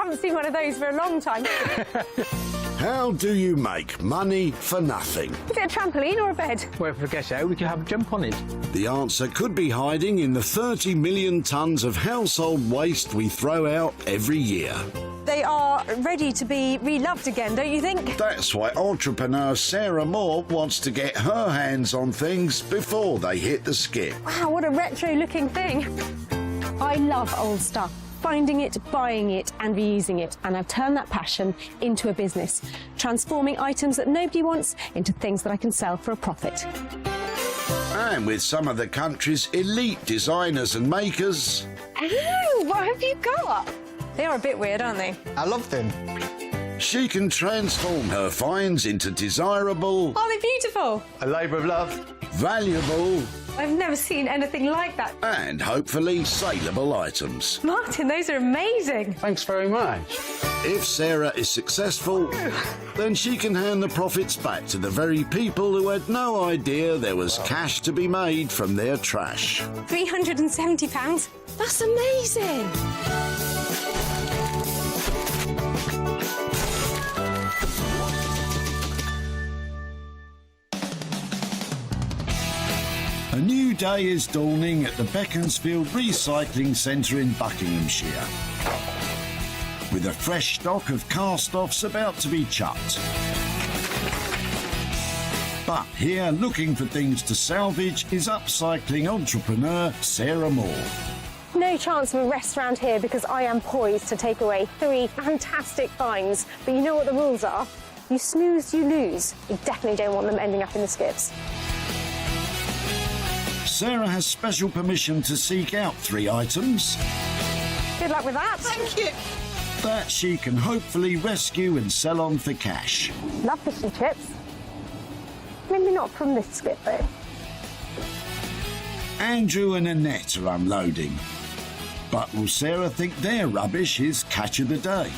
haven't seen one of those for a long time. How do you make money for nothing? Is it a trampoline or a bed? Well, if we guess out, we could have a jump on it. The answer could be hiding in the 30 million tonnes of household waste we throw out every year. They are ready to be re-loved again, don't you think? That's why entrepreneur Sarah Moore wants to get her hands on things before they hit the skip. Wow, what a retro-looking thing. I love old stuff. Finding it, buying it and reusing it, and I've turned that passion into a business, transforming items that nobody wants into things that I can sell for a profit. And with some of the country's elite designers and makers... Oh, what have you got? They are a bit weird, aren't they? I love them. she can transform her finds into desirable... Oh, they're beautiful. A labour of love. Valuable... I've never seen anything like that. And hopefully saleable items. Martin, those are amazing. Thanks very much. If Sarah is successful, then she can hand the profits back to the very people who had no idea there was cash to be made from their trash. £370? That's amazing. A new day is dawning at the Beaconsfield Recycling Centre in Buckinghamshire, with a fresh stock of cast-offs about to be chucked. But here, looking for things to salvage, is upcycling entrepreneur Sarah Moore. No chance of a rest around here because I am poised to take away 3 fantastic finds. But you know what the rules are? You snooze, you lose. You definitely don't want them ending up in the skips. Sarah has special permission to seek out 3 items. Good luck with that. Thank you. That she can hopefully rescue and sell on for cash. Love fish and chips. Maybe not from this skip, though. Andrew and Annette are unloading. But will Sarah think their rubbish is catch of the day?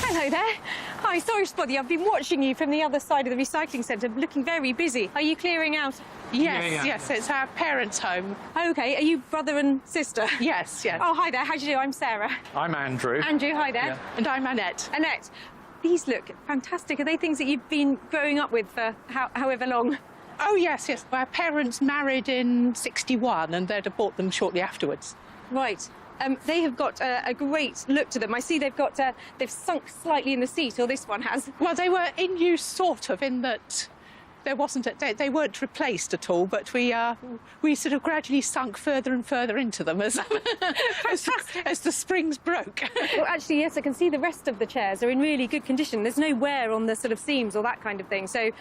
Hello there. Hi, sorry to bother you. I've been watching you from the other side of the recycling centre, looking very busy. Are you clearing out? Yes, yes, it's our parents' home. OK, are you brother and sister? Yes, yes. Oh, hi there. How do you do? I'm Sarah. I'm Andrew. Andrew, hi there. Yeah. And I'm Annette. Annette, these look fantastic. Are they things that you've been growing up with for however long? Oh, yes, yes. Our parents married in '61 and they'd have bought them shortly afterwards. Right. They have got a great look to them. I see they've sunk slightly in the seat, or this one has. Well, they were in use, sort of, in that there wasn't they weren't replaced at all, but we sort of gradually sunk further and further into them as the springs broke. Well, actually, yes, I can see the rest of the chairs are in really good condition. There's no wear on the sort of seams or that kind of thing. So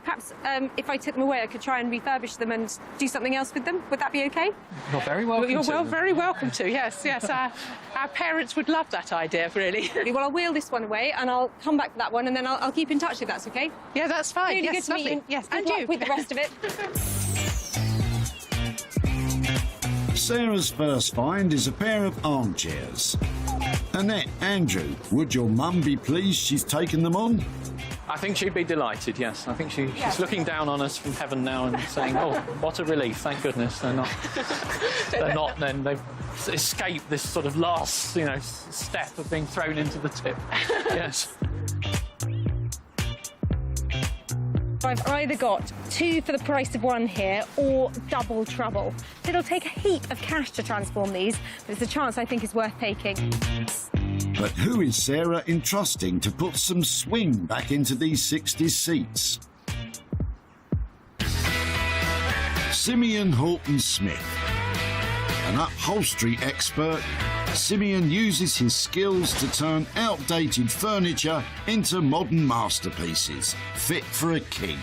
perhaps if I took them away, I could try and refurbish them and do something else with them. Would that be OK? You're very welcome You're very welcome to, yes, yes. Our parents would love that idea, really. Well, I'll wheel this one away and I'll come back to that one and then I'll keep in touch if that's OK. Yeah, that's fine. Really yes, good to meet you. Yes, Good and luck you. with the rest of it. Sarah's first find is a pair of armchairs. Annette, Andrew, would your mum be pleased she's taken them on? I think she'd be delighted, yes. I think she's looking down on us from heaven now and saying, oh, what a relief, thank goodness. They're not then. They've escaped this sort of last, step of being thrown into the tip. Yes. I've either got 2 for the price of 1 here or double trouble. It'll take a heap of cash to transform these, but it's a chance I think is worth taking. But who is Sarah entrusting to put some swing back into these 60s seats? Simeon Horton-Smith. An upholstery expert, Simeon uses his skills to turn outdated furniture into modern masterpieces, fit for a king.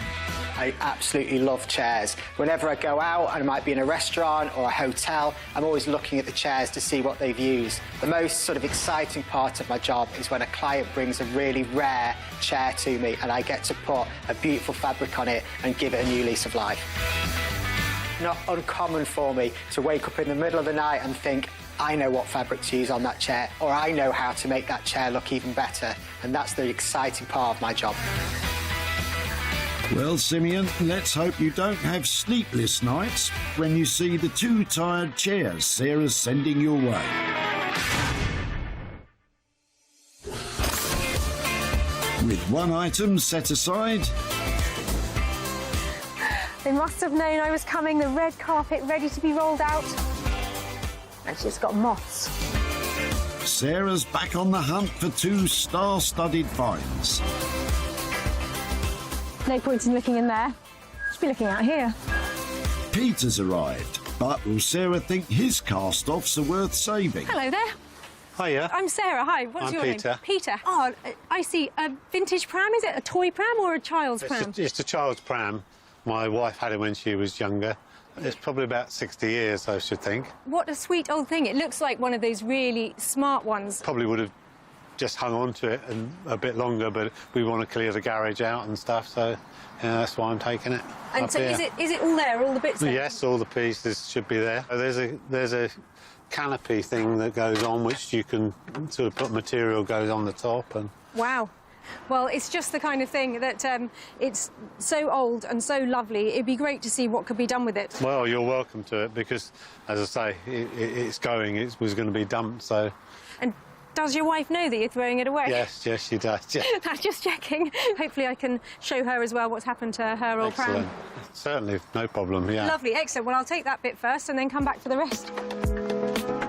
I absolutely love chairs. Whenever I go out, and I might be in a restaurant or a hotel, I'm always looking at the chairs to see what they've used. The most sort of exciting part of my job is when a client brings a really rare chair to me and I get to put a beautiful fabric on it and give it a new lease of life. Not uncommon for me to wake up in the middle of the night and think, I know what fabric to use on that chair, or I know how to make that chair look even better. And that's the exciting part of my job. Well, Simeon, let's hope you don't have sleepless nights when you see the 2 tired chairs Sarah's sending your way. one item set aside, They must have known I was coming, the red carpet ready to be rolled out. And she's got moths. Sarah's back on the hunt for two star-studded finds. No point in looking in there. Should be looking out here. Peter's arrived, but will Sarah think his cast-offs are worth saving? Hello there. Hiya. I'm Sarah. Hi. What's I'm your Peter. name? Peter. Oh, I see. A vintage pram. Is it a toy pram or a child's pram? It's a child's pram. My wife had it when she was younger. It's probably about 60 years, I should think. What a sweet old thing. It looks like one of those really smart ones. Probably would have just hung on to it and a bit longer, but we want to clear the garage out and stuff, so yeah, that's why I'm taking it. And so is it all there, all the bits there? Yes, all the pieces should be there. There's a canopy thing that goes on, which you can sort of put material goes on the top. And Wow. Well, it's just the kind of thing that it's so old and so lovely. It'd be great to see what could be done with it. well, you're welcome to it because, as I say, it's going. It was going to be dumped, so. And does your wife know that you're throwing it away? Yes, she does. Yeah. I'm just checking. Hopefully I can show her as well what's happened to her old pram. Excellent. Certainly, no problem. Yeah. Lovely, excellent. Well, I'll take that bit first and then come back for the rest.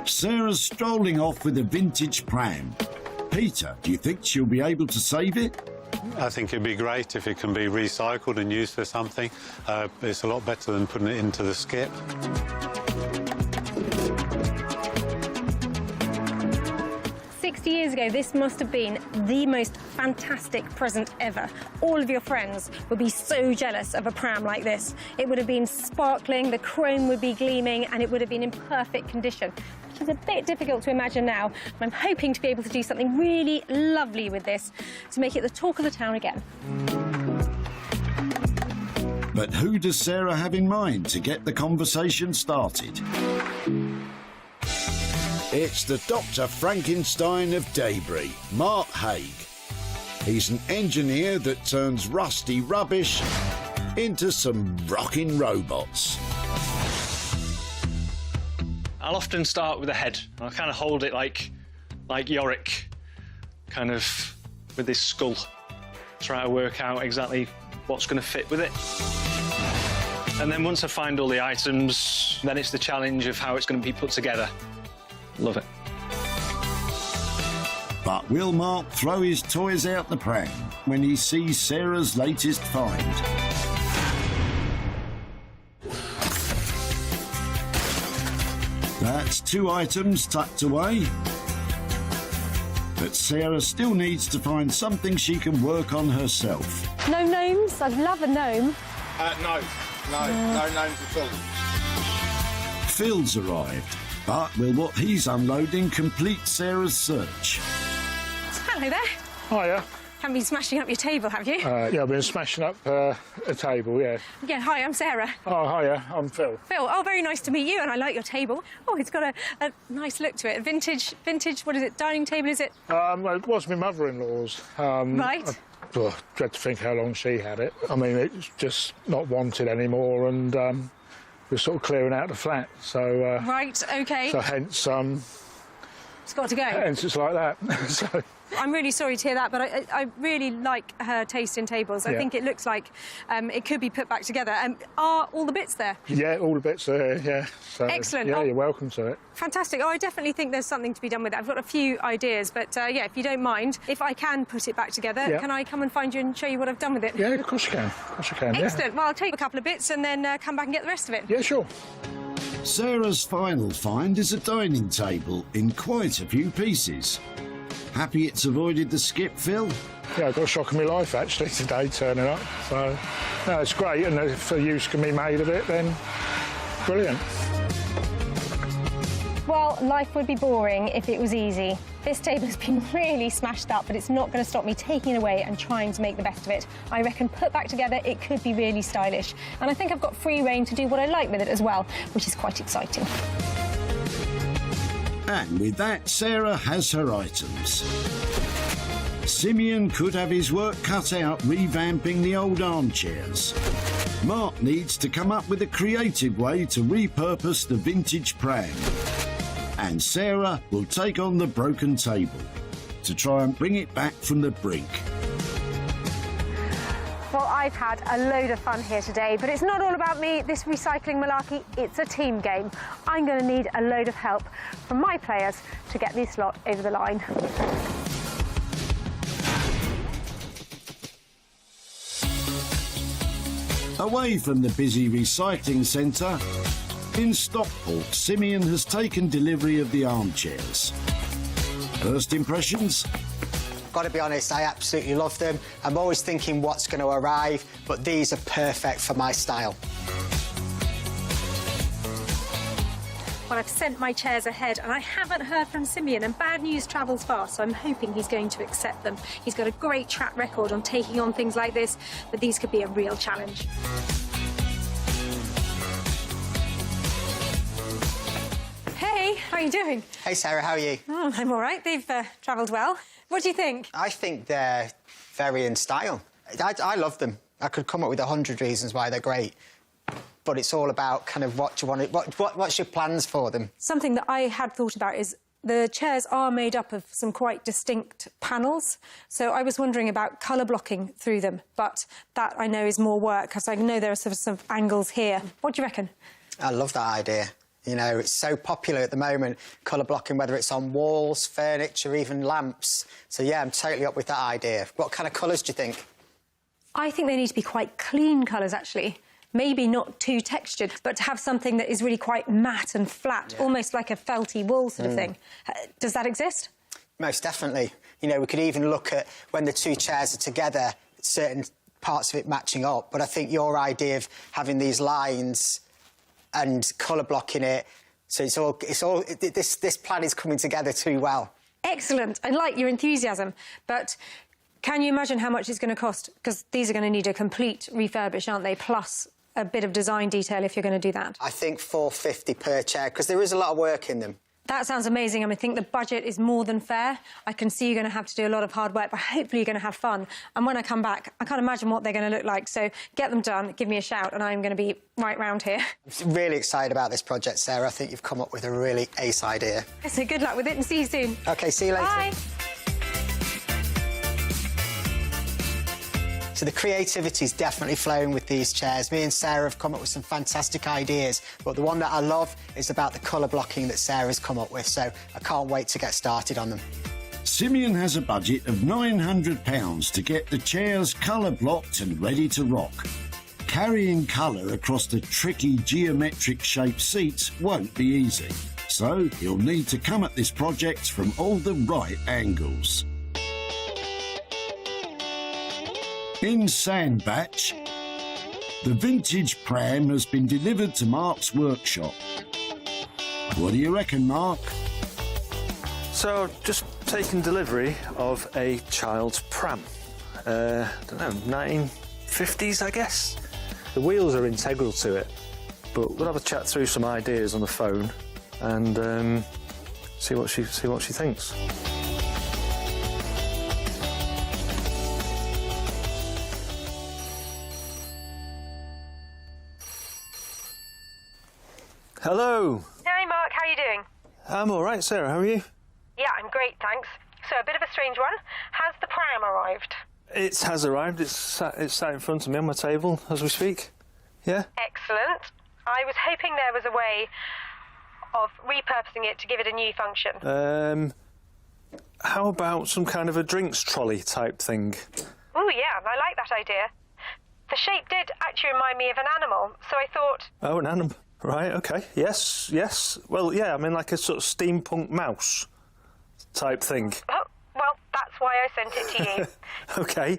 Sarah's strolling off with a vintage pram. Peter, do you think she'll be able to save it? I think it'd be great if it can be recycled and used for something. It's a lot better than putting it into the skip. Years ago, this must have been the most fantastic present ever. All of your friends would be so jealous of a pram like this. It would have been sparkling, the chrome would be gleaming, and it would have been in perfect condition, which is a bit difficult to imagine now. I'm hoping to be able to do something really lovely with this to make it the talk of the town again. But who does Sarah have in mind to get the conversation started? It's the Dr. Frankenstein of Daybury, Mark Haig. He's an engineer that turns rusty rubbish into some rocking robots. I'll often start with the head. I'll kind of hold it like Yorick, kind of with this skull. Try to work out exactly what's going to fit with it. And then once I find all the items, then it's the challenge of how it's going to be put together. Love it. But will Mark throw his toys out the pram when he sees Sarah's latest find? That's two items tucked away. But Sarah still needs to find something she can work on herself. No gnomes? I'd love a gnome. No gnomes at all. Phil's arrived, but will what he's unloading complete Sarah's search? Hello there. Hiya. Haven't been smashing up your table, have you? Yeah, I've been smashing up a table, yeah. Yeah, hi, I'm Sarah. Oh, hiya, I'm Phil. Phil, oh, very nice to meet you, and I like your table. Oh, it's got a nice look to it. Vintage, what is it, dining table, is it? Well, it was my mother-in-law's. Right. I dread to think how long she had it. I mean, it's just not wanted anymore, and we're sort of clearing out the flat, so... Right, OK. So hence... It's got to go. Hence it's like that, so... I'm really sorry to hear that, but I really like her taste in tables. I think it looks like it could be put back together. Are all the bits there? Yeah, all the bits are there, yeah. So, excellent. Yeah, you're welcome to it. Fantastic. Oh, I definitely think there's something to be done with it. I've got a few ideas, but yeah, if you don't mind, if I can put it back together, can I come and find you and show you what I've done with it? Yeah, of course you can. Of course you can, excellent. Well, I'll take a couple of bits and then come back and get the rest of it. Yeah, sure. Sarah's final find is a dining table in quite a few pieces. Happy it's avoided the skip, Phil? Yeah, I got a shock of my life, actually, today, turning up. So, no, it's great, and if a use can be made of it, then brilliant. Well, life would be boring if it was easy. This table's been really smashed up, but it's not going to stop me taking it away and trying to make the best of it. I reckon put back together, it could be really stylish. And I think I've got free rein to do what I like with it as well, which is quite exciting. And with that, Sarah has her items. Simeon could have his work cut out revamping the old armchairs. Mark needs to come up with a creative way to repurpose the vintage pram. And Sarah will take on the broken table to try and bring it back from the brink. I've had a load of fun here today, but it's not all about me, this recycling malarkey, it's a team game. I'm going to need a load of help from my players to get this lot over the line. Away from the busy recycling centre, in Stockport, Simeon has taken delivery of the armchairs. First impressions? Got to be honest, I absolutely love them. I'm always thinking what's going to arrive, but these are perfect for my style. Well, I've sent my chairs ahead and I haven't heard from Simeon, and bad news travels fast, so I'm hoping he's going to accept them. He's got a great track record on taking on things like this, but these could be a real challenge. Hey, how are you doing? Hey, Sarah, how are you? I'm all right. They've travelled well. What do you think? I think they're very in style. I love them. I could come up with 100 reasons why they're great. But it's all about kind of what you want. What's your plans for them? Something that I had thought about is the chairs are made up of some quite distinct panels. So I was wondering about colour blocking through them, but that I know is more work, because I know there are some angles here. What do you reckon? I love that idea. You know, it's so popular at the moment, colour blocking, whether it's on walls, furniture, even lamps. So, yeah, I'm totally up with that idea. What kind of colours do you think? I think they need to be quite clean colours, actually. Maybe not too textured, but to have something that is really quite matte and flat, almost like a felty wool sort of thing. Does that exist? Most definitely. You know, we could even look at when the two chairs are together, certain parts of it matching up. But I think your idea of having these lines and colour blocking it, so this plan is coming together too well. Excellent. I like your enthusiasm, but can you imagine how much it's going to cost? Because these are going to need a complete refurbish, aren't they? Plus a bit of design detail if you're going to do that. I think $450 per chair, because there is a lot of work in them. That sounds amazing. I think the budget is more than fair. I can see you're going to have to do a lot of hard work, but hopefully you're going to have fun. And when I come back, I can't imagine what they're going to look like. So get them done, give me a shout, and I'm going to be right round here. I'm really excited about this project, Sarah. I think you've come up with a really ace idea. So good luck with it and see you soon. OK, see you later. Bye. So the creativity is definitely flowing with these chairs. Me and Sarah have come up with some fantastic ideas, but the one that I love is about the colour blocking that Sarah's come up with, so I can't wait to get started on them. Simeon has a budget of £900 to get the chairs colour blocked and ready to rock. Carrying colour across the tricky geometric shaped seats won't be easy, so he'll need to come at this project from all the right angles. In Sandbatch, the vintage pram has been delivered to Mark's workshop. What do you reckon, Mark? So, just taken delivery of a child's pram. I don't know, 1950s, I guess? The wheels are integral to it, but we'll have a chat through some ideas on the phone and see what she thinks. Hello. Hey, Mark, how are you doing? I'm all right, Sarah. How are you? Yeah, I'm great, thanks. So, a bit of a strange one. Has the pram arrived? It has arrived. It's sat in front of me on my table as we speak. Yeah? Excellent. I was hoping there was a way of repurposing it to give it a new function. How about some kind of a drinks trolley type thing? Oh, yeah, I like that idea. The shape did actually remind me of an animal, so I thought... Oh, an animal. Right, OK. Yes. Well, yeah, I mean, like a sort of steampunk mouse type thing. Oh, well, that's why I sent it to you. OK.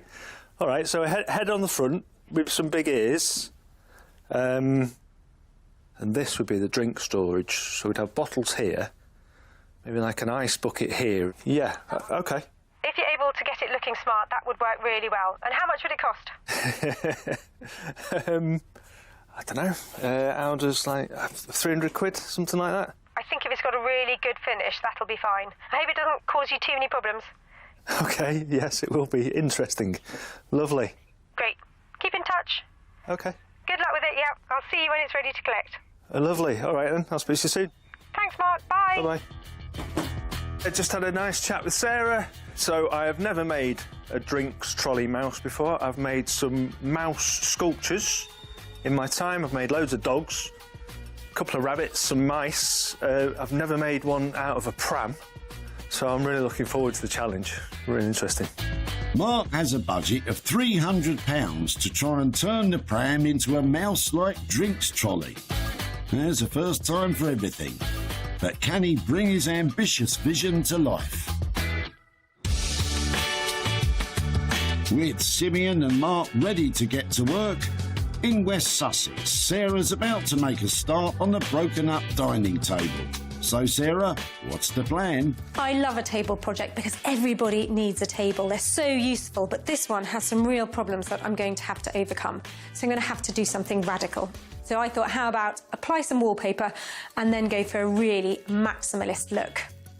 All right, so a head on the front with some big ears. And this would be the drink storage. So we'd have bottles here, maybe like an ice bucket here. Yeah, OK. If you're able to get it looking smart, that would work really well. And how much would it cost? I don't know. How does, like, 300 quid, something like that? I think if it's got a really good finish, that'll be fine. I hope it doesn't cause you too many problems. OK, yes, it will be interesting. Lovely. Great. Keep in touch. OK. Good luck with it, yeah. I'll see you when it's ready to collect. Lovely. All right, then. I'll speak to you soon. Thanks, Mark. Bye. Bye-bye. I just had a nice chat with Sarah. So I have never made a drinks trolley mouse before. I've made some mouse sculptures in my time. I've made loads of dogs, a couple of rabbits, some mice. I've never made one out of a pram. So I'm really looking forward to the challenge. Really interesting. Mark has a budget of £300 to try and turn the pram into a mouse-like drinks trolley. There's a first time for everything. But can he bring his ambitious vision to life? With Simeon and Mark ready to get to work, in West Sussex, Sarah's about to make a start on the broken-up dining table. So, Sarah, what's the plan? I love a table project because everybody needs a table. They're so useful, but this one has some real problems that I'm going to have to overcome. So I'm going to have to do something radical. So I thought, how about apply some wallpaper and then go for a really maximalist look?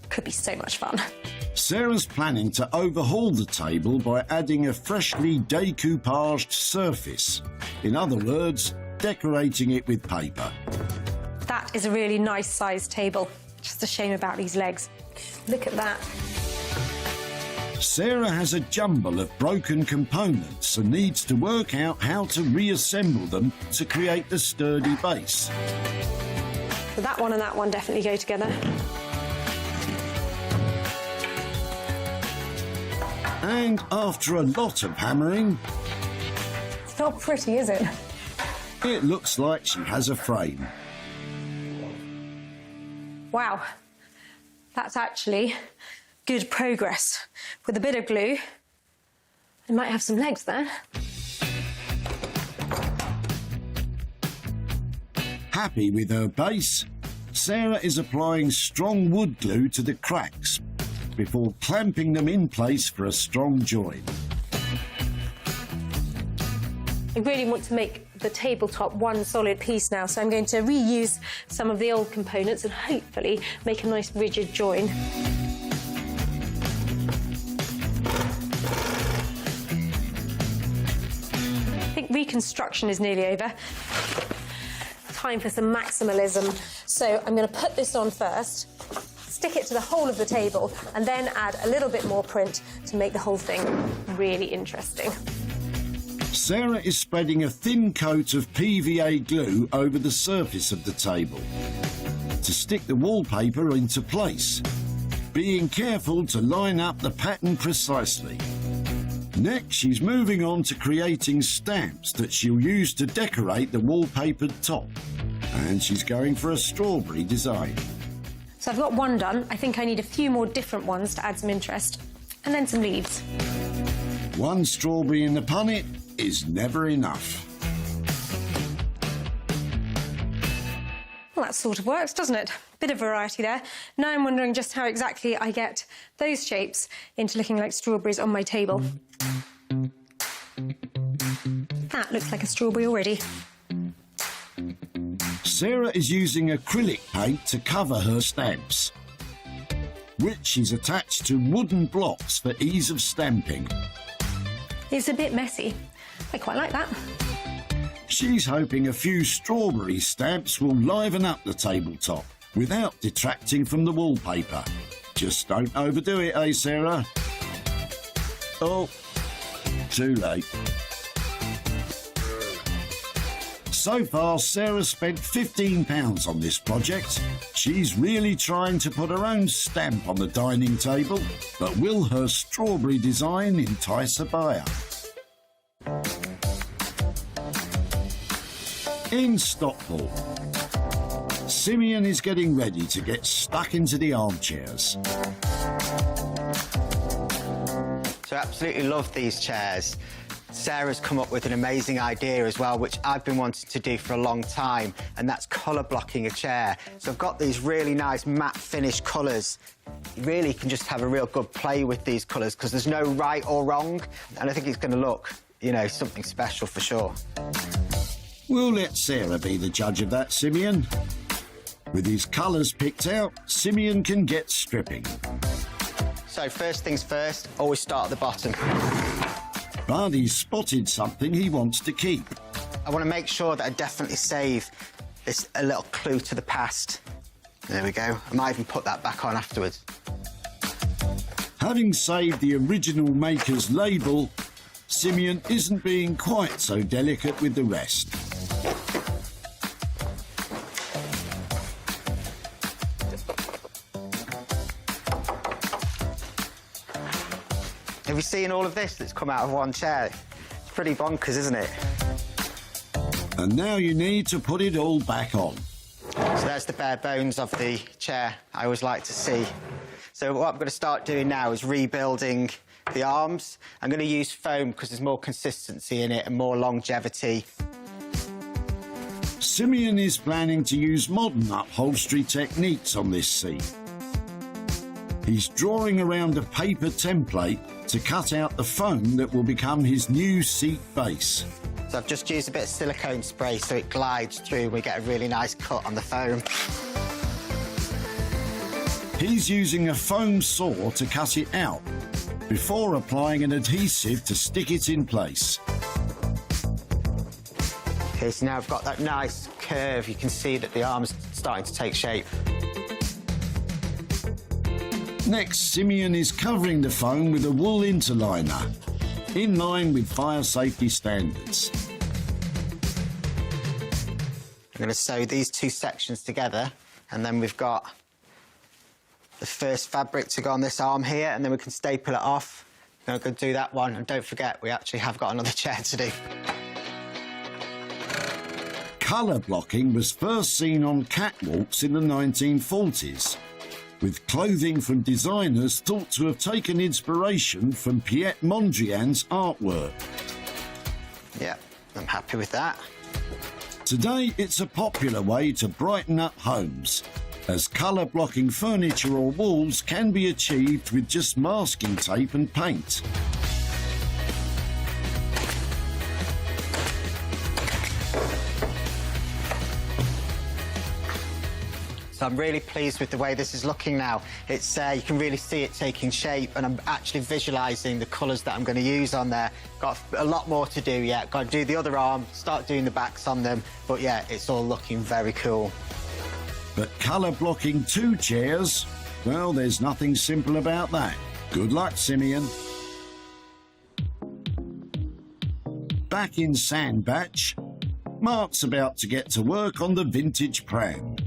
Could be so much fun. Sarah's planning to overhaul the table by adding a freshly decoupaged surface. In other words, decorating it with paper. That is a really nice sized table. Just a shame about these legs. Look at that. Sarah has a jumble of broken components and needs to work out how to reassemble them to create the sturdy base. So that one and that one definitely go together. And after a lot of hammering... It's not pretty, is it? It looks like she has a frame. Wow, that's actually good progress. With a bit of glue, I might have some legs there. Happy with her base, Sarah is applying strong wood glue to the cracks before clamping them in place for a strong join. I really want to make the tabletop one solid piece now, so I'm going to reuse some of the old components and hopefully make a nice rigid join. I think reconstruction is nearly over. Time for some maximalism. So I'm going to put this on first, stick it to the whole of the table, and then add a little bit more print to make the whole thing really interesting. Sarah is spreading a thin coat of PVA glue over the surface of the table to stick the wallpaper into place, being careful to line up the pattern precisely. Next, she's moving on to creating stamps that she'll use to decorate the wallpapered top. And she's going for a strawberry design. So I've got one done. I think I need a few more different ones to add some interest. And then some leaves. One strawberry in the punnet is never enough. Well, that sort of works, doesn't it? Bit of variety there. Now I'm wondering just how exactly I get those shapes into looking like strawberries on my table. That looks like a strawberry already. Sarah is using acrylic paint to cover her stamps, which she's attached to wooden blocks for ease of stamping. It's a bit messy. I quite like that. She's hoping a few strawberry stamps will liven up the tabletop without detracting from the wallpaper. Just don't overdo it, eh, Sarah? Oh, too late. So far, Sarah spent £15 on this project. She's really trying to put her own stamp on the dining table, but will her strawberry design entice a buyer? In Stockport, Simeon is getting ready to get stuck into the armchairs. So I absolutely love these chairs. Sarah's come up with an amazing idea as well, which I've been wanting to do for a long time, and that's colour blocking a chair. So I've got these really nice matte finish colours. You really can just have a real good play with these colours because there's no right or wrong, and I think it's going to look, you know, something special for sure. We'll let Sarah be the judge of that, Simeon. With his colours picked out, Simeon can get stripping. So first things first, always start at the bottom. But he's spotted something he wants to keep. I want to make sure that I definitely save this a little clue to the past. There we go. I might even put that back on afterwards. Having saved the original maker's label, Simeon isn't being quite so delicate with the rest. Have you seen all of this that's come out of one chair? It's pretty bonkers, isn't it? And now you need to put it all back on. So there's the bare bones of the chair I always like to see. So what I'm going to start doing now is rebuilding the arms. I'm going to use foam because there's more consistency in it and more longevity. Simeon is planning to use modern upholstery techniques on this seat. He's drawing around a paper template to cut out the foam that will become his new seat base. So I've just used a bit of silicone spray so it glides through and we get a really nice cut on the foam. He's using a foam saw to cut it out before applying an adhesive to stick it in place. Okay, so now I've got that nice curve. You can see that the arm's starting to take shape. Next, Simeon is covering the foam with a wool interliner, in line with fire safety standards. I'm going to sew these two sections together, and then we've got the first fabric to go on this arm here, and then we can staple it off. I'm going to do that one, and don't forget, we actually have got another chair to do. Colour blocking was first seen on catwalks in the 1940s, with clothing from designers thought to have taken inspiration from Piet Mondrian's artwork. Yeah, I'm happy with that. Today, it's a popular way to brighten up homes, as colour-blocking furniture or walls can be achieved with just masking tape and paint. So I'm really pleased with the way this is looking now. It's you can really see it taking shape, and I'm actually visualising the colours that I'm going to use on there. Got a lot more to do yet. Got to do the other arm, start doing the backs on them. But yeah, it's all looking very cool. But colour blocking two chairs? Well, there's nothing simple about that. Good luck, Simeon. Back in Sandbatch, Mark's about to get to work on the vintage pram.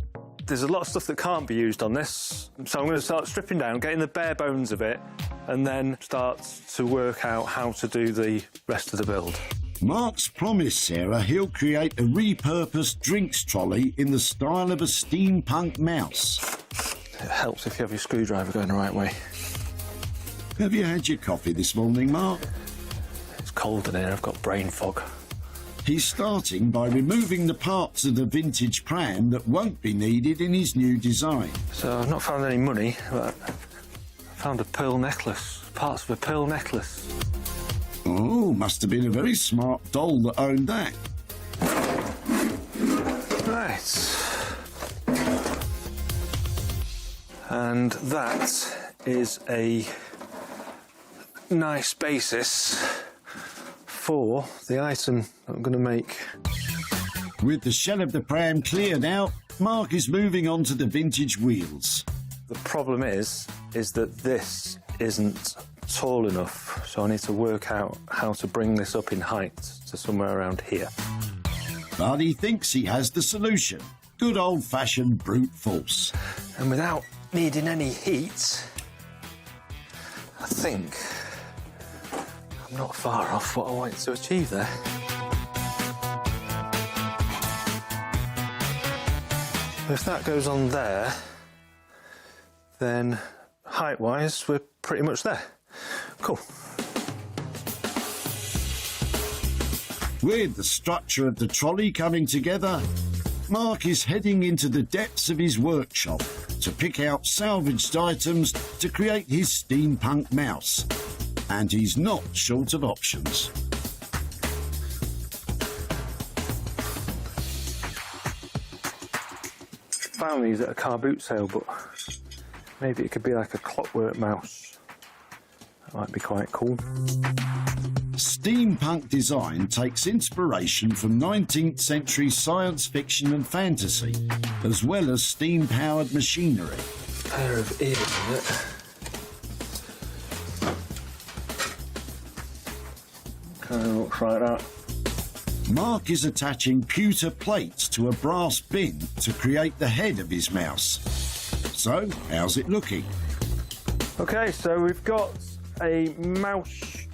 There's a lot of stuff that can't be used on this, so I'm going to start stripping down, getting the bare bones of it, and then start to work out how to do the rest of the build. Mark's promised Sarah he'll create a repurposed drinks trolley in the style of a steampunk mouse. It helps if you have your screwdriver going the right way. Have you had your coffee this morning, Mark? It's cold in here, I've got brain fog. He's starting by removing the parts of the vintage pram that won't be needed in his new design. So I've not found any money, but I found a pearl necklace, parts of a pearl necklace. Oh, must have been a very smart doll that owned that. Right. And that is a nice basis for the item that I'm going to make. With the shell of the pram cleared out, Mark is moving on to the vintage wheels. The problem is that this isn't tall enough, so I need to work out how to bring this up in height to somewhere around here. But he thinks he has the solution. Good old-fashioned brute force. And without needing any heat, I think I'm not far off what I wanted to achieve there. If that goes on there, then height-wise, we're pretty much there. Cool. With the structure of the trolley coming together, Mark is heading into the depths of his workshop to pick out salvaged items to create his steampunk mouse. And he's not short of options. Found these at a car boot sale, but maybe it could be like a clockwork mouse. That might be quite cool. Steampunk design takes inspiration from 19th century science fiction and fantasy, as well as steam-powered machinery. A pair of ears in it. Kind of looks like that. Mark is attaching pewter plates to a brass bin to create the head of his mouse. So, how's it looking? Okay, so we've got a mouse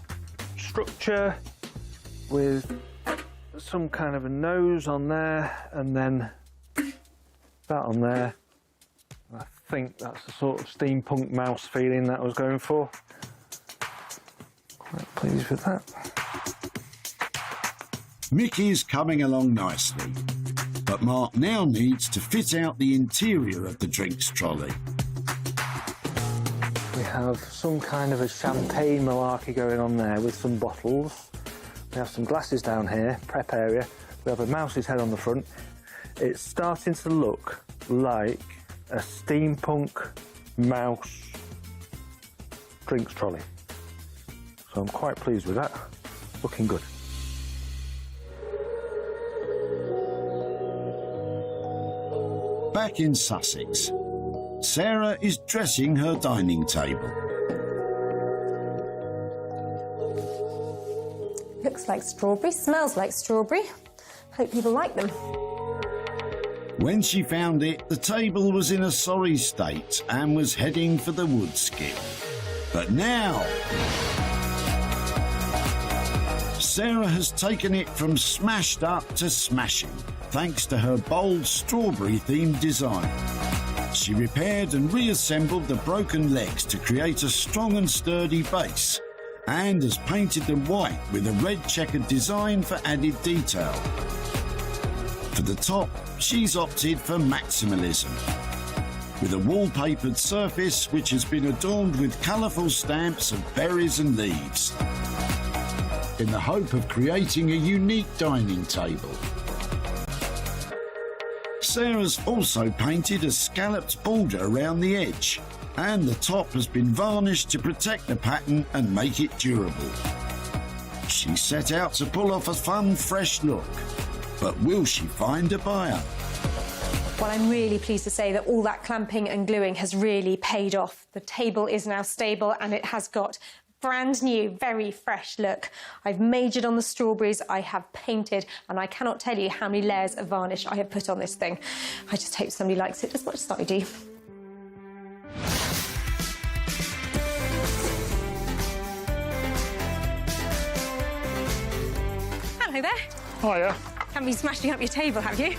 structure with some kind of a nose on there and then that on there. I think that's the sort of steampunk mouse feeling that I was going for. Quite pleased with that. Mickey's coming along nicely, but Mark now needs to fit out the interior of the drinks trolley. We have some kind of a champagne malarkey going on there with some bottles. We have some glasses down here, prep area. We have a mouse's head on the front. It's starting to look like a steampunk mouse drinks trolley. So I'm quite pleased with that. Looking good. Back in Sussex, Sarah is dressing her dining table. Looks like strawberry, smells like strawberry. Hope people like them. When she found it, the table was in a sorry state and was heading for the wood skip. But now, Sarah has taken it from smashed up to smashing, thanks to her bold strawberry-themed design. She repaired and reassembled the broken legs to create a strong and sturdy base, and has painted them white with a red checkered design for added detail. For the top, she's opted for maximalism, with a wallpapered surface which has been adorned with colourful stamps of berries and leaves, in the hope of creating a unique dining table. Sarah's also painted a scalloped border around the edge, and the top has been varnished to protect the pattern and make it durable. She set out to pull off a fun, fresh look, but will she find a buyer? Well, I'm really pleased to say that all that clamping and gluing has really paid off. The table is now stable and it has got brand new, very fresh look. I've majored on the strawberries, I have painted, and I cannot tell you how many layers of varnish I have put on this thing. I just hope somebody likes it as much as I do. Hello there. Hiya. Haven't been smashing up your table, have you?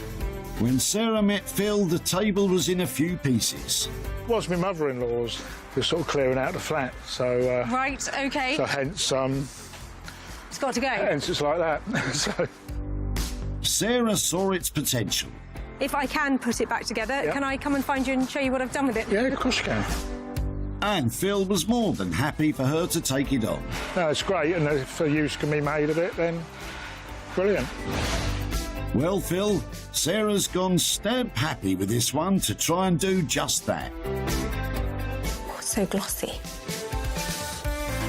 When Sarah met Phil, the table was in a few pieces. It was my mother-in-law's. We're sort of clearing out the flat, so... Right, OK. So hence, it's got to go. hence it's like that. So. Sarah saw its potential. If I can put it back together, can I come and find you and show you what I've done with it? Yeah, of course you can. And Phil was more than happy for her to take it on. No, it's great, and if a use can be made of it, then brilliant. Well, Phil, Sarah's gone stab happy with this one to try and do just that. So glossy.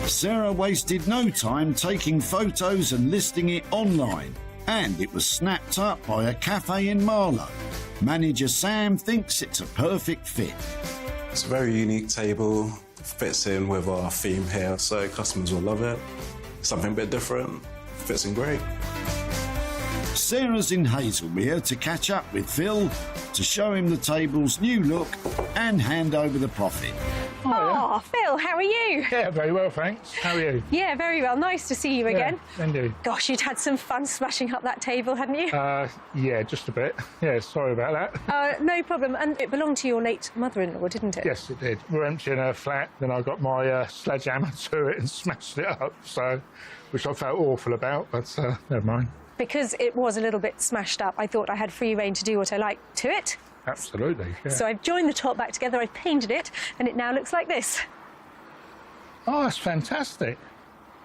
Sarah wasted no time taking photos and listing it online, and it was snapped up by a cafe in Marlow. Manager Sam thinks it's a perfect fit. It's a very unique table, fits in with our theme here, so customers will love it. Something a bit different, fits in great. Sarah's in Hazelmere to catch up with Phil to show him the table's new look and hand over the profit. Oh, Phil, how are you? Yeah, very well, thanks. How are you? Yeah, very well. Nice to see you again. Yeah, indeed. Gosh, you'd had some fun smashing up that table, hadn't you? Yeah, just a bit. Yeah, sorry about that. No problem. And it belonged to your late mother-in-law, didn't it? Yes, it did. We were emptying her flat, then I got my sledgehammer to it and smashed it up, so, which I felt awful about, but never mind. Because it was a little bit smashed up, I thought I had free rein to do what I liked to it. Absolutely, yeah. So I've joined the top back together, I've painted it, and it now looks like this. Oh, that's fantastic.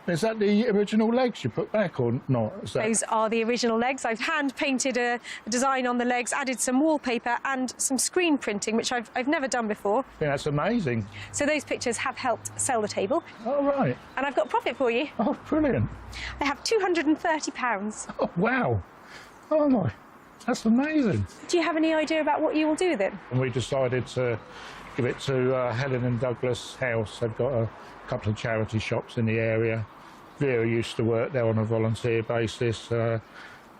Is that the original legs you put back or not? Is that... Those are the original legs. I've hand-painted a design on the legs, added some wallpaper and some screen printing, which I've never done before. Yeah, that's amazing. So those pictures have helped sell the table. Oh, right. And I've got profit for you. Oh, brilliant. I have £230. Oh, wow. Oh, my. That's amazing. Do you have any idea about what you will do with it? And we decided to give it to Helen and Douglas House. They've got a couple of charity shops in the area. Vera used to work there on a volunteer basis.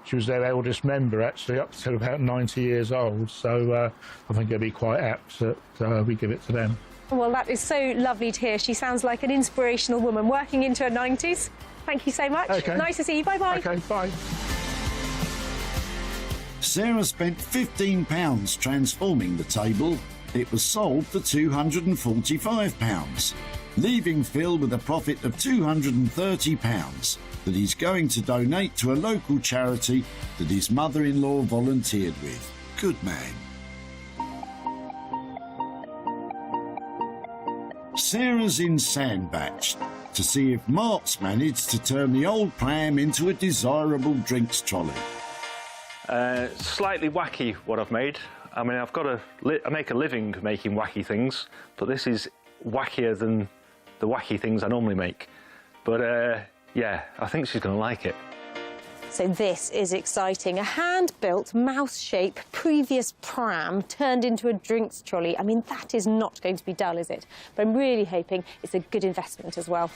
She was their eldest member, actually, up till about 90 years old. So I think it'd be quite apt that we give it to them. Well, that is so lovely to hear. She sounds like an inspirational woman working into her 90s. Thank you so much. Okay. Nice to see you. Bye-bye. OK, bye. Sarah spent £15 transforming the table. It was sold for £245, leaving Phil with a profit of £230 that he's going to donate to a local charity that his mother-in-law volunteered with. Good man. Sarah's in Sandbatch to see if Mark's managed to turn the old pram into a desirable drinks trolley. Slightly wacky what I've made. I mean, I make a living making wacky things, but this is wackier than the wacky things I normally make. But yeah, I think she's going to like it. So this is exciting. A hand-built, mouse-shaped previous pram turned into a drinks trolley. I mean, that is not going to be dull, is it? But I'm really hoping it's a good investment as well.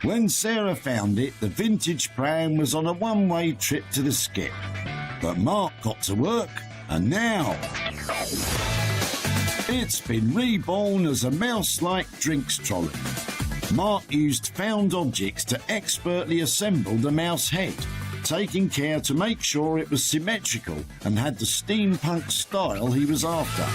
When Sarah found it, the vintage pram was on a one-way trip to the skip. But Mark got to work, and now it's been reborn as a mouse-like drinks trolley. Mark used found objects to expertly assemble the mouse head, taking care to make sure it was symmetrical and had the steampunk style he was after.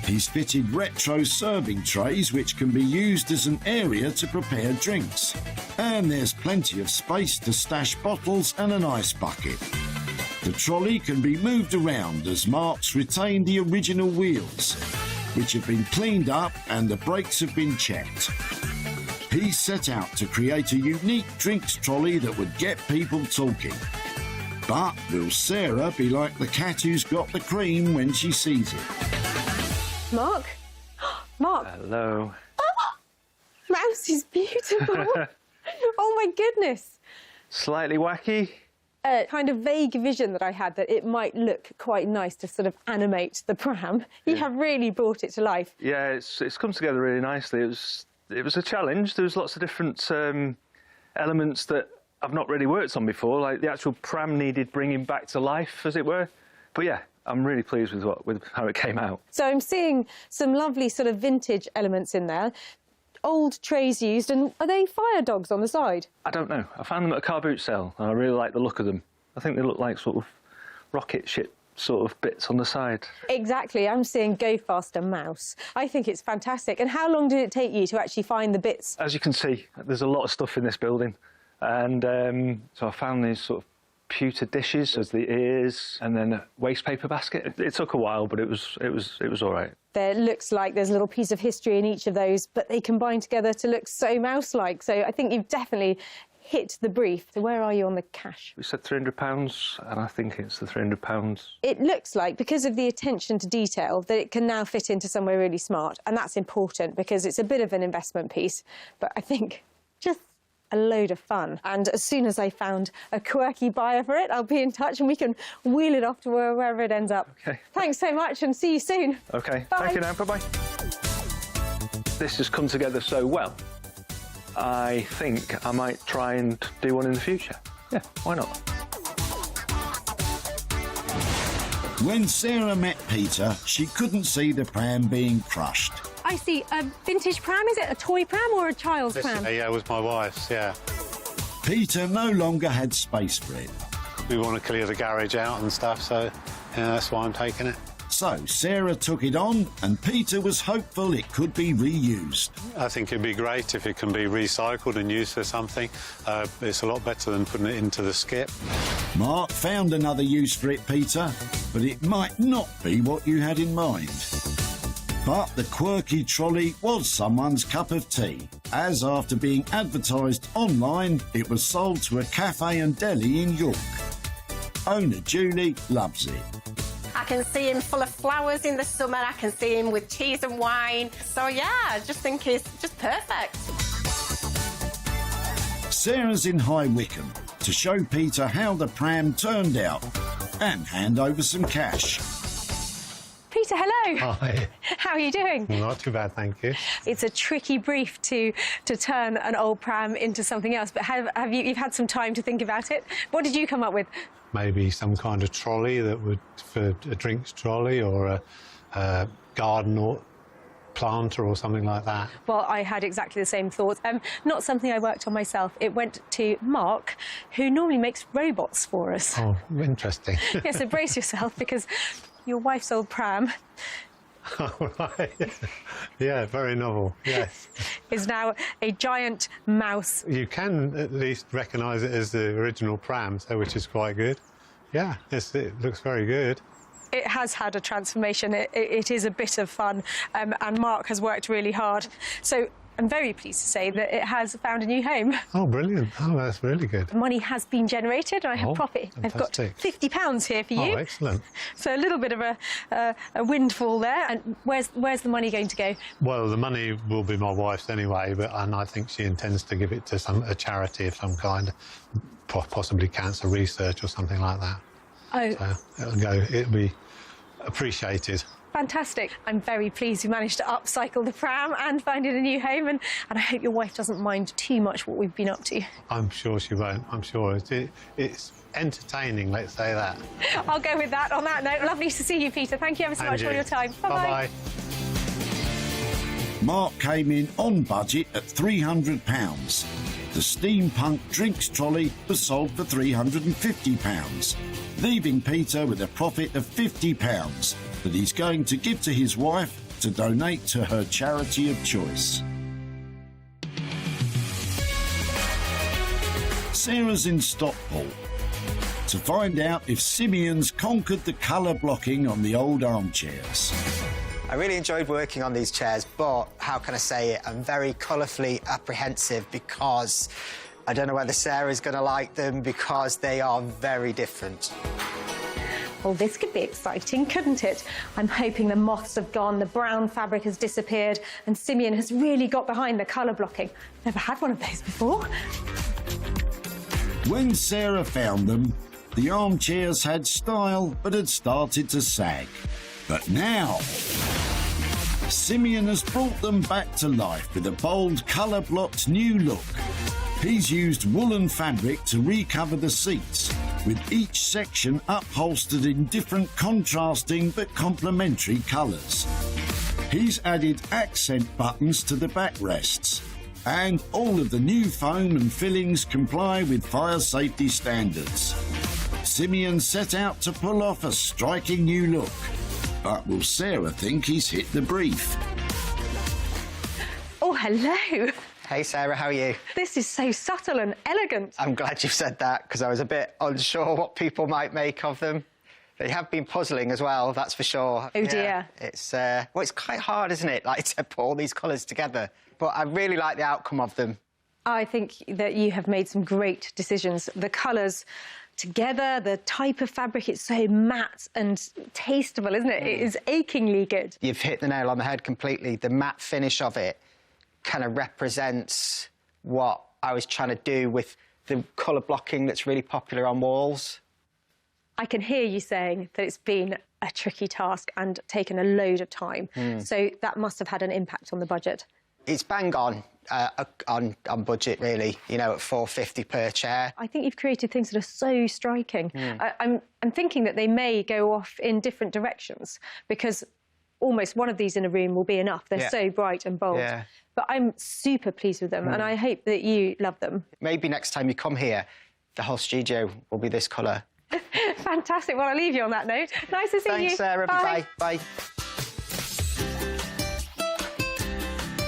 He's fitted retro serving trays which can be used as an area to prepare drinks. And there's plenty of space to stash bottles and an ice bucket. The trolley can be moved around as Mark's retained the original wheels, which have been cleaned up and the brakes have been checked. He set out to create a unique drinks trolley that would get people talking. But will Sarah be like the cat who's got the cream when she sees it? Mark? Mark? Hello. Mouse is beautiful. Oh, my goodness. Slightly wacky. A kind of vague vision that I had that it might look quite nice to sort of animate the pram. You have really brought it to life. Yeah, it's come together really nicely. It was a challenge. There was lots of different elements that I've not really worked on before. Like the actual pram needed bringing back to life, as it were. But yeah, I'm really pleased with how it came out. So I'm seeing some lovely sort of vintage elements in there. Old trays used, and are they fire dogs on the side? I don't know. I found them at a car boot sale, and I really like the look of them. I think they look like sort of rocket ship sort of bits on the side. Exactly. I'm seeing Go Faster Mouse. I think it's fantastic. And how long did it take you to actually find the bits? As you can see, there's a lot of stuff in this building, and so I found these sort of pewter dishes as the ears, and then a waste paper basket. It took a while, but it was all right. There looks like there's a little piece of history in each of those, but they combine together to look so mouse-like. So I think you've definitely hit the brief. So where are you on the cash? We said £300, and I think it's the £300. It looks like, because of the attention to detail, that it can now fit into somewhere really smart, and that's important because it's a bit of an investment piece. But I think just a load of fun. And as soon as I found a quirky buyer for it, I'll be in touch and we can wheel it off to wherever it ends up. OK. Thanks so much and see you soon. OK. Bye. Thank you now. Bye-bye. This has come together so well. I think I might try and do one in the future. Yeah, why not? When Sarah met Peter, she couldn't see the pram being crushed. I see a vintage pram. Is it a toy pram or a child's pram? Yeah, it was my wife's, yeah. Peter no longer had space for it. We want to clear the garage out and stuff, so yeah, that's why I'm taking it. So Sarah took it on and Peter was hopeful it could be reused. I think it'd be great if it can be recycled and used for something. It's a lot better than putting it into the skip. Mark found another use for it, Peter, but it might not be what you had in mind. But the quirky trolley was someone's cup of tea, as after being advertised online, it was sold to a cafe and deli in York. Owner Julie loves it. I can see him full of flowers in the summer, I can see him with cheese and wine. So yeah, I just think it's just perfect. Sarah's in High Wycombe to show Peter how the pram turned out and hand over some cash. Peter, Peter, hello. Hi. How are you doing? Not too bad, thank you. It's a tricky brief to turn an old pram into something else, but you've had some time to think about it. What did you come up with? Maybe some kind of trolley that would, for a drinks trolley or a garden or planter or something like that. Well, I had exactly the same thoughts. Not something I worked on myself. It went to Mark, who normally makes robots for us. Oh, interesting. Yeah, so brace yourself, because your wife's old pram Oh, right. Yeah, very novel, yes. is now a giant mouse. You can at least recognise it as the original pram, so which is quite good. Yeah, it looks very good. It has had a transformation. It is a bit of fun, and Mark has worked really hard. So I'm very pleased to say that it has found a new home. Oh, brilliant. Oh, that's really good. Money has been generated, and I have profit. Fantastic. I've got £50 here for you. Oh, excellent. So a little bit of a windfall there. And where's the money going to go? Well, the money will be my wife's anyway, and I think she intends to give it to a charity of some kind, possibly cancer research or something like that. Oh. So it'll be appreciated. Fantastic. I'm very pleased you managed to upcycle the pram and find it a new home, and I hope your wife doesn't mind too much what we've been up to. I'm sure she won't. I'm sure it's entertaining, let's say that. I'll go with that on that note. Lovely to see you, Peter. Thank you ever so much for your time. Bye-bye. Bye-bye. Mark came in on budget at £300. The steampunk drinks trolley was sold for £350, leaving Peter with a profit of £50 that he's going to give to his wife to donate to her charity of choice. Sarah's in Stockport to find out if Simeon's conquered the colour blocking on the old armchairs. I really enjoyed working on these chairs, but how can I say it? I'm very colourfully apprehensive because I don't know whether Sarah's going to like them because they are very different. Well, this could be exciting, couldn't it? I'm hoping the moths have gone, the brown fabric has disappeared, and Simeon has really got behind the colour blocking. Never had one of those before. When Sarah found them, the armchairs had style but had started to sag. But now, Simeon has brought them back to life with a bold, colour-blocked new look. He's used woolen fabric to recover the seats, with each section upholstered in different contrasting but complementary colours. He's added accent buttons to the backrests, and all of the new foam and fillings comply with fire safety standards. Simeon set out to pull off a striking new look. But will Sarah think he's hit the brief? Oh, hello. Hey, Sarah, how are you? This is so subtle and elegant. I'm glad you said that, because I was a bit unsure what people might make of them. They have been puzzling as well, that's for sure. Oh, dear. It's, well, it's quite hard, isn't it, like, to put all these colours together. But I really like the outcome of them. I think that you have made some great decisions. The colours together, the type of fabric, it's so matte and tasteable, isn't it? It is achingly good. You've hit the nail on the head completely. The matte finish of it kind of represents what I was trying to do with the colour blocking that's really popular on walls. I can hear you saying that it's been a tricky task and taken a load of time. So that must have had an impact on the budget. It's bang on budget, really, you know, at £450 per chair. I think you've created things that are so striking. I'm thinking that they may go off in different directions, because almost one of these in a room will be enough. They're so bright and bold. But I'm super pleased with them, and I hope that you love them. Maybe next time you come here, the whole studio will be this colour. Fantastic. Well, I'll leave you on that note. Nice to see you. Thanks, Sarah. Bye. Bye.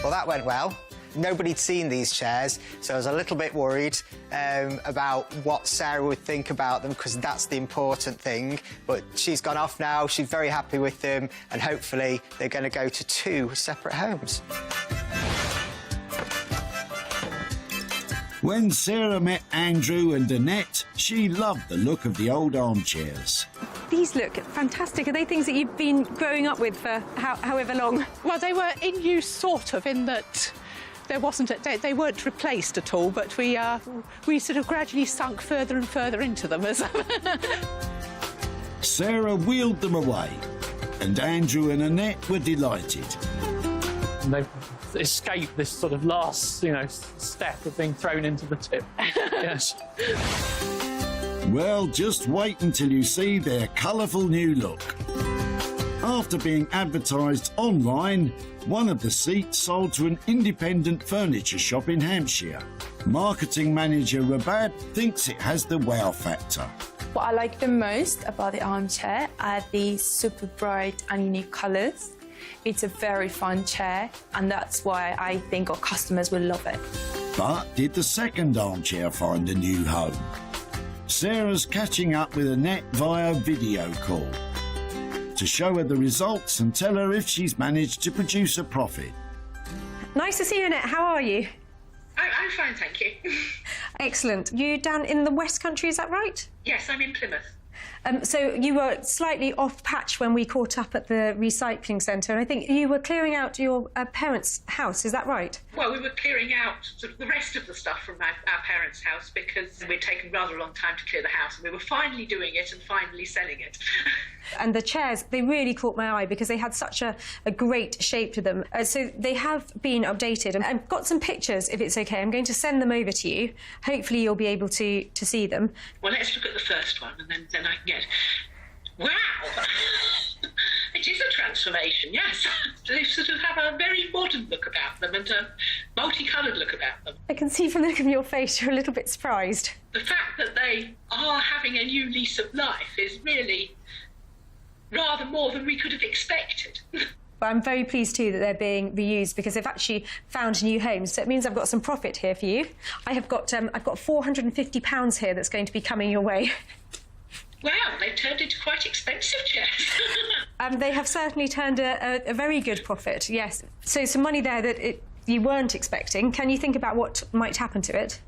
Well, that went well. Nobody'd seen these chairs, so I was a little bit worried about what Sarah would think about them, because that's the important thing. But she's gone off now, she's very happy with them, and hopefully they're going to go to 2 separate homes. When Sarah met Andrew and Annette, she loved the look of the old armchairs. These look fantastic. Are they things that you've been growing up with for however long? Well, they were in use, sort of, in that they weren't replaced at all, but we sort of gradually sunk further and further into them. Sarah wheeled them away, and Andrew and Annette were delighted. And they've escaped this sort of last, step of being thrown into the tip. Yes. Well, just wait until you see their colourful new look. After being advertised online, one of the seats sold to an independent furniture shop in Hampshire. Marketing manager Rabad thinks it has the wow factor. What I like the most about the armchair are the super bright and unique colours. It's a very fun chair, and that's why I think our customers will love it. But did the second armchair find a new home? Sarah's catching up with Annette via video call to show her the results and tell her if she's managed to produce a profit. Nice to see you, Annette. How are you? I'm fine, thank you. Excellent. You down in the West Country, is that right? Yes, I'm in Plymouth. So you were slightly off patch when we caught up at the recycling centre, and I think you were clearing out your parents' house, is that right? Well, we were clearing out sort of the rest of the stuff from our parents' house because we'd taken rather a long time to clear the house, and we were finally doing it and finally selling it. And the chairs, they really caught my eye because they had such a great shape to them. So they have been updated, and I've got some pictures, if it's OK. I'm going to send them over to you. Hopefully you'll be able to see them. Well, let's look at the first one, and then I can get... Wow! It is a transformation, yes. They sort of have a very modern look about them and a multicoloured look about them. I can see from the look of your face you're a little bit surprised. The fact that they are having a new lease of life is really rather more than we could have expected. But I'm very pleased too that they're being reused because they've actually found new homes. So it means I've got some profit here for you. I've got £450 here that's going to be coming your way. Wow, they've turned into quite expensive chairs. They have certainly turned a very good profit, yes. So some money there that you weren't expecting. Can you think about what might happen to it?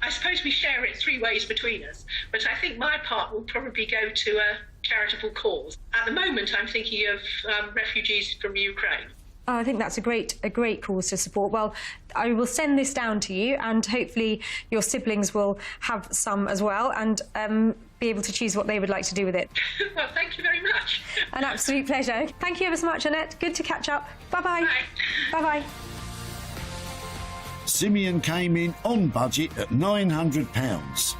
I suppose we share it 3 ways between us, but I think my part will probably go to a charitable cause. At the moment, I'm thinking of refugees from Ukraine. Oh, I think that's a great cause to support. Well, I will send this down to you, and hopefully your siblings will have some as well, and be able to choose what they would like to do with it. Well, thank you very much. An absolute pleasure. Thank you ever so much, Annette. Good to catch up. Bye-bye. Bye. Bye-bye. Simeon came in on budget at £900.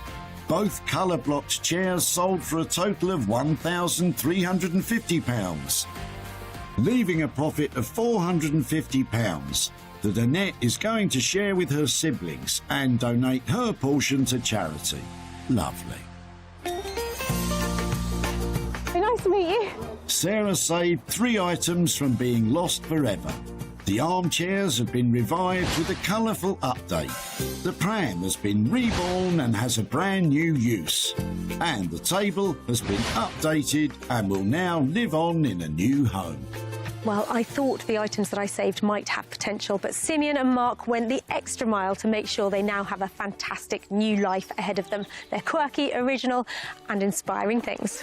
Both colour-blocked chairs sold for a total of £1,350, leaving a profit of £450 that Annette is going to share with her siblings and donate her portion to charity. Lovely. Very nice to meet you. Sarah saved 3 items from being lost forever. The armchairs have been revived with a colourful update. The pram has been reborn and has a brand new use. And the table has been updated and will now live on in a new home. Well, I thought the items that I saved might have potential, but Simeon and Mark went the extra mile to make sure they now have a fantastic new life ahead of them. They're quirky, original and inspiring things.